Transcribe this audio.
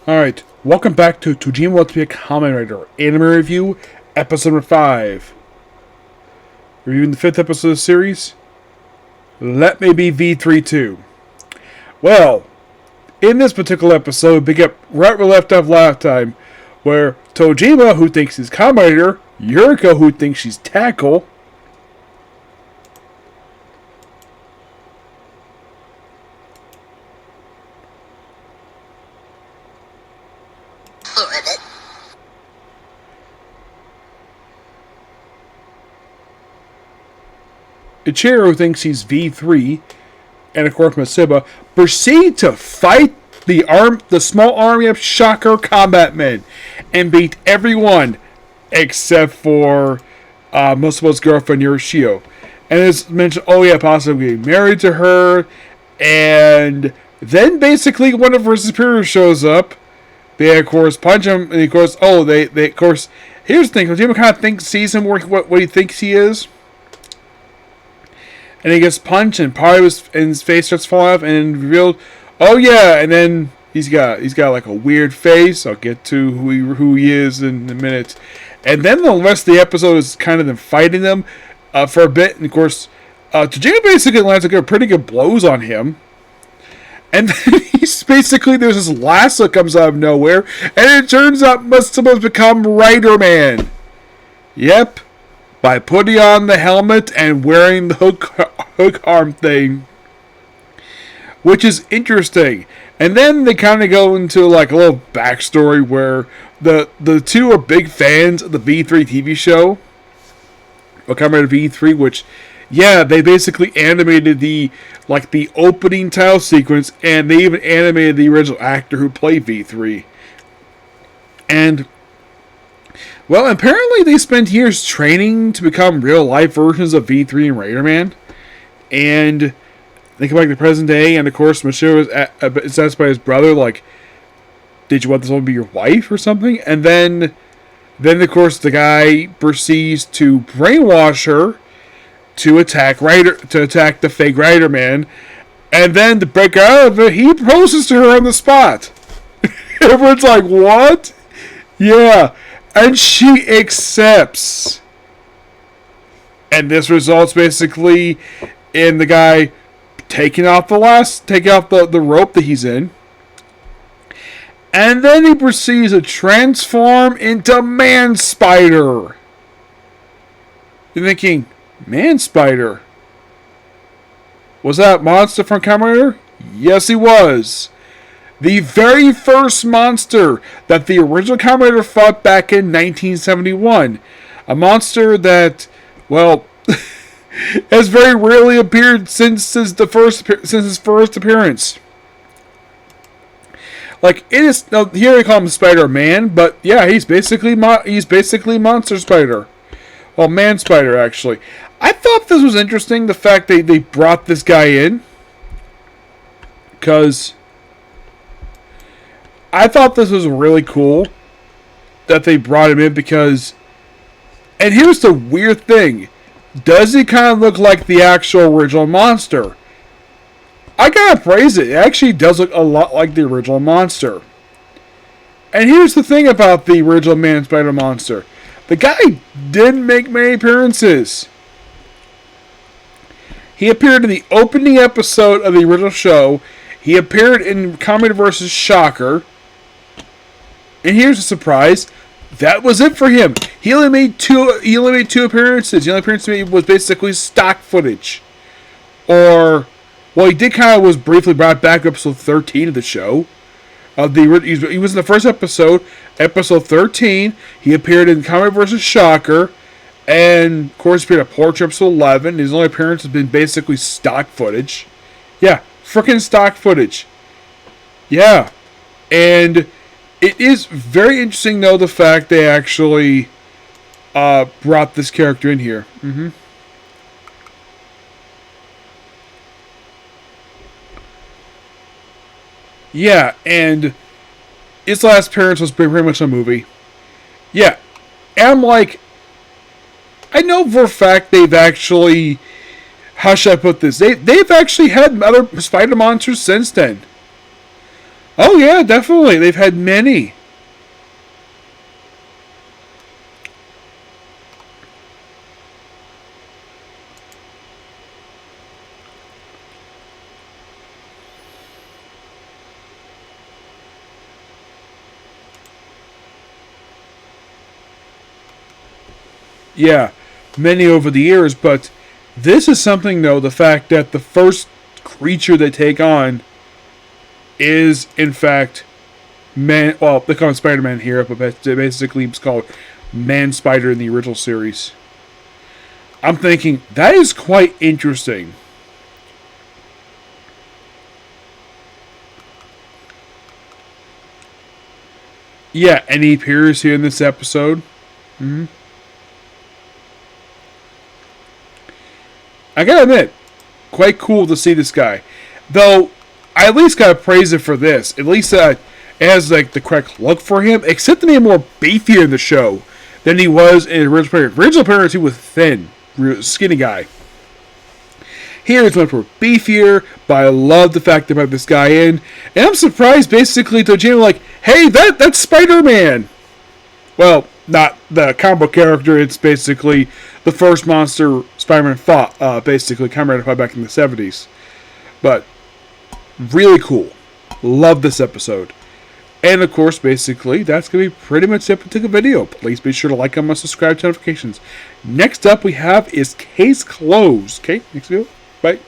Alright, welcome back to Tojima Wants to Be a Kamen Rider Anime Review, Episode number 5. Reviewing the 5th episode of the series, Let Me Be V32. Well, in this particular episode, we pick up right where we left off last time, where Tojima, who thinks he's Kamen Rider, Yuriko, who thinks she's Tackle, Ichiro thinks he's V3, and of course Masiba proceed to fight the small army of Shocker combat men and beat everyone except for Masiba's girlfriend Yoshio. And as mentioned, possibly married to her, and then basically one of her superiors shows up. They of course punch him, and of course, here's the thing, Kojima kind of sees him what he thinks he is. And he gets punched, and part of his face starts falling off, and revealed, oh yeah, and then he's got like a weird face. I'll get to who he is in a minute. And then the rest of the episode is kind of them fighting them for a bit, and of course, Tojima basically lands pretty good blows on him. And then there's this lasso that comes out of nowhere, and it turns out Masiba's become Rider Man. Yep. By putting on the helmet and wearing the hook arm thing. Which is interesting. And then they kind of go into like a little backstory where the two are big fans of the V3 TV show. Or Kamen Rider V3, which, yeah, they basically animated the opening title sequence, and they even animated the original actor who played V3. And well, apparently they spent years training to become real-life versions of V3 and Rider Man. And they come back to the present day, and of course, Mashiro is asked by his brother, like, did you want this one to be your wife or something? And then of course, the guy proceeds to brainwash her to attack the fake Rider Man. And then to break out of it, he proposes to her on the spot. Everyone's like, what? Yeah. And she accepts. And this results basically in the guy taking off the rope that he's in. And then he proceeds to transform into Man Spider. You're thinking, Man Spider? Was that monster from Kamen Rider? Yes, he was. The very first monster that the original Kamen Rider fought back in 1971. A monster that, well, has very rarely appeared since his first appearance. Like, it is, now, here they call him Spider-Man, but yeah, he's basically Monster Spider. Well, Man Spider, actually. I thought this was interesting, the fact that they brought this guy in. Because I thought this was really cool that they brought him in because, and here's the weird thing, does he kind of look like the actual original monster? I gotta praise it. It actually does look a lot like the original monster. And here's the thing about the original Man Spider monster. The guy didn't make many appearances. He appeared in the opening episode of the original show. He appeared in Kamen vs. Shocker. And here's a surprise. That was it for him. He only made two appearances. The only appearance he made was basically stock footage. Or, well, he was briefly brought back to episode 13 of the show. He was in the first episode, episode 13. He appeared in Kamen vs. Shocker. And, of course, he appeared in Portrait episode 11. His only appearance has been basically stock footage. Yeah, frickin' stock footage. Yeah. And it is very interesting, though, the fact they actually brought this character in here. Mm-hmm. Yeah, and his last appearance was pretty much a movie. Yeah. And I'm like, I know for a fact they've actually, how should I put this? They've actually had other spider monsters since then. Oh yeah, definitely. They've had many. Yeah, many over the years, but this is something though, the fact that the first creature they take on is in fact man. Well, they call him Spider-Man here, but basically it's called Man Spider in the original series. I'm thinking that is quite interesting. Yeah, and he appears here in this episode. Mm-hmm. I gotta admit, quite cool to see this guy. Though, I at least gotta praise it for this. At least it has like the correct look for him. Except to be more beefier in the show than he was in the original appearance. Original appearance, he was thin, skinny guy. Here he's much more beefier, but I love the fact they brought this guy in. And I'm surprised, basically, Tojima like, hey, that's Spider-Man. Well, not the comic book character. It's basically the first monster Spider-Man fought. Basically, Kamen fought back in the 70s. But really cool. Love this episode. And of course, basically, that's going to be pretty much it for the video. Please be sure to like, comment, subscribe to notifications. Next up we have is Case Closed. Okay, next video. Bye.